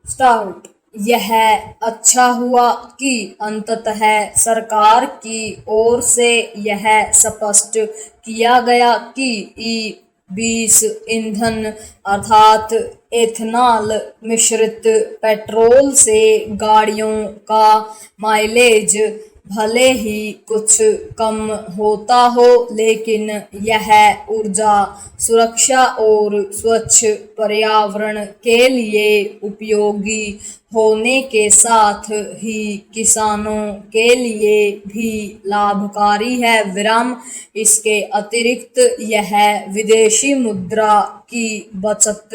Start. यह अच्छा हुआ कि अंततः सरकार की ओर से यह स्पष्ट किया गया कि ई-20 ईंधन अर्थात एथनॉल मिश्रित पेट्रोल से गाड़ियों का माइलेज भले ही कुछ कम होता हो, लेकिन यह ऊर्जा सुरक्षा और स्वच्छ पर्यावरण के लिए उपयोगी होने के साथ ही किसानों के लिए भी लाभकारी है। विराम इसके अतिरिक्त यह विदेशी मुद्रा की बचत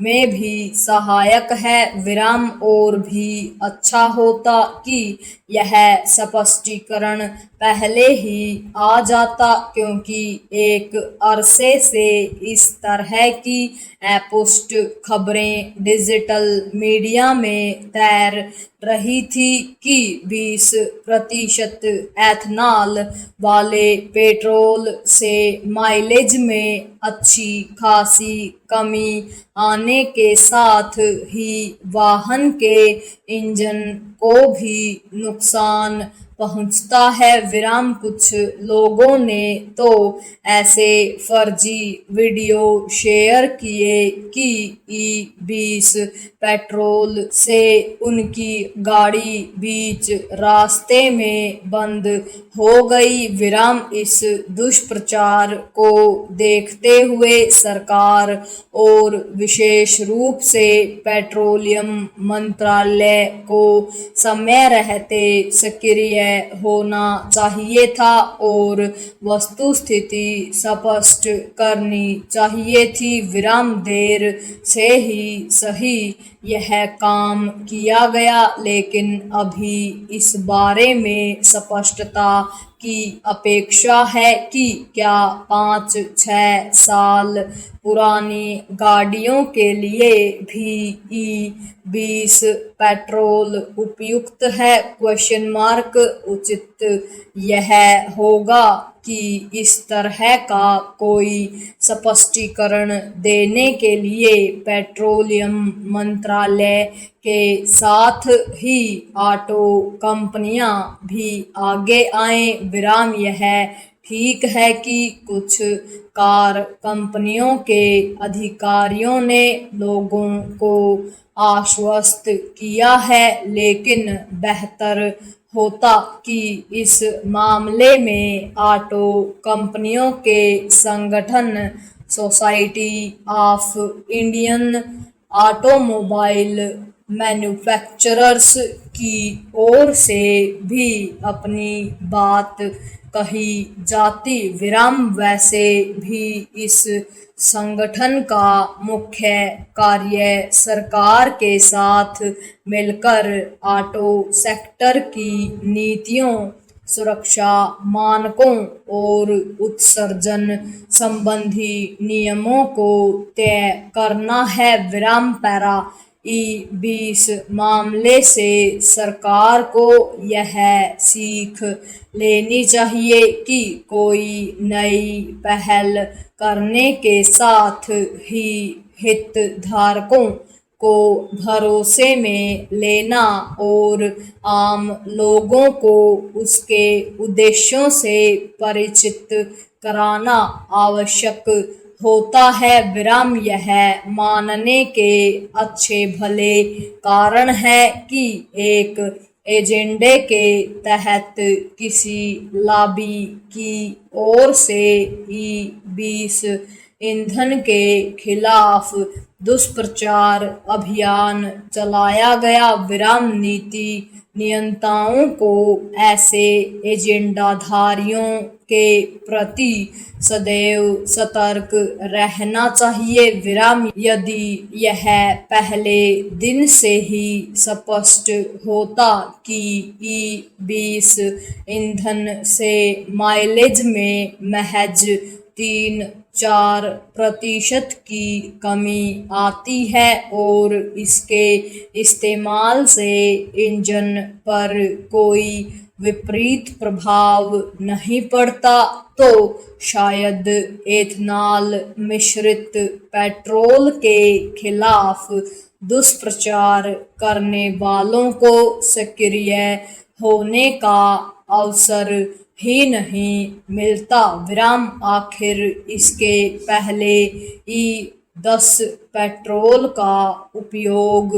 में भी सहायक है। विराम और भी अच्छा होता कि यह स्पष्टीकरण पहले ही आ जाता, क्योंकि एक अरसे से इस तरह की अपुष्ट खबरें डिजिटल मीडिया में तैर रही थी कि 20% एथनॉल वाले पेट्रोल से माइलेज में अच्छी खासी कमी आने के साथ ही वाहन के इंजन को भी नुकसान पहुंचता है। विराम कुछ लोगों ने तो ऐसे फर्जी वीडियो शेयर किए कि ई-20 पेट्रोल से उनकी गाड़ी बीच रास्ते में बंद हो गई। विराम इस दुष्प्रचार को देखते हुए सरकार और विशेष रूप से पेट्रोलियम मंत्रालय को समय रहते सक्रिय होना चाहिए था और वस्तुस्थिति स्पष्ट करनी चाहिए थी। विराम देर से ही सही यह काम किया गया, लेकिन अभी इस बारे में स्पष्टता की अपेक्षा है कि क्या 5-6 साल पुरानी गाड़ियों के लिए भी ई-20 पेट्रोल उपयुक्त है? उचित यह होगा कि इस तरह का कोई स्पष्टीकरण देने के लिए पेट्रोलियम मंत्रालय के साथ ही ऑटो कंपनियां भी आगे आएं। विराम यह ठीक है कि कुछ कार कंपनियों के अधिकारियों ने लोगों को आश्वस्त किया है, लेकिन बेहतर होता कि इस मामले में ऑटो कंपनियों के संगठन society of Indian automobile manufacturers की ओर से भी अपनी बात कही जाती। विराम वैसे भी इस संगठन का मुख्य कार्य सरकार के साथ मिलकर ऑटो सेक्टर की नीतियों, सुरक्षा मानकों और उत्सर्जन संबंधी नियमों को तय करना है। विराम पैरा ई-20 मामले से सरकार को यह सीख लेनी चाहिए कि कोई नई पहल करने के साथ ही हितधारकों को भरोसे में लेना और आम लोगों को उसके उद्देश्यों से परिचित कराना आवश्यक होता है। विराम यह मानने के अच्छे भले कारण है कि एक एजेंडे के तहत किसी लॉबी की ओर से ई-20 ईंधन के खिलाफ दुष्प्रचार अभियान चलाया गया। विराम नीति नियंताओं को ऐसे एजेंडाधारियों के प्रति सदैव सतर्क रहना चाहिए। विराम यदि यह पहले दिन से ही स्पष्ट होता कि ई-20 ईंधन से माइलेज में महज 3-4% की कमी आती है और इसके इस्तेमाल से इंजन पर कोई विपरीत प्रभाव नहीं पड़ता, तो शायद एथनॉल मिश्रित पेट्रोल के खिलाफ दुष्प्रचार करने वालों को सक्रिय होने का अवसर ही नहीं मिलता। आखिर इसके पहले ई-10 पेट्रोल का उपयोग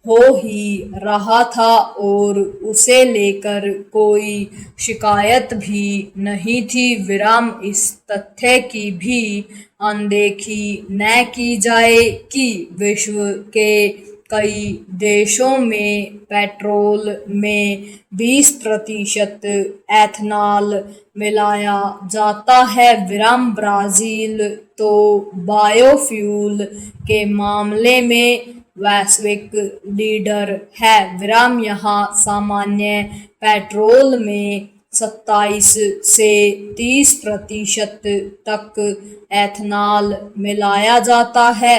हो ही रहा था और उसे लेकर कोई शिकायत भी नहीं थी। इस तथ्य की भी अनदेखी न की जाए कि विश्व के कई देशों में पेट्रोल में 20% एथनॉल मिलाया जाता है। ब्राजील तो बायोफ्यूल के मामले में वैश्विक लीडर है। यहाँ सामान्य पेट्रोल में 27 से 30% तक एथनॉल मिलाया जाता है।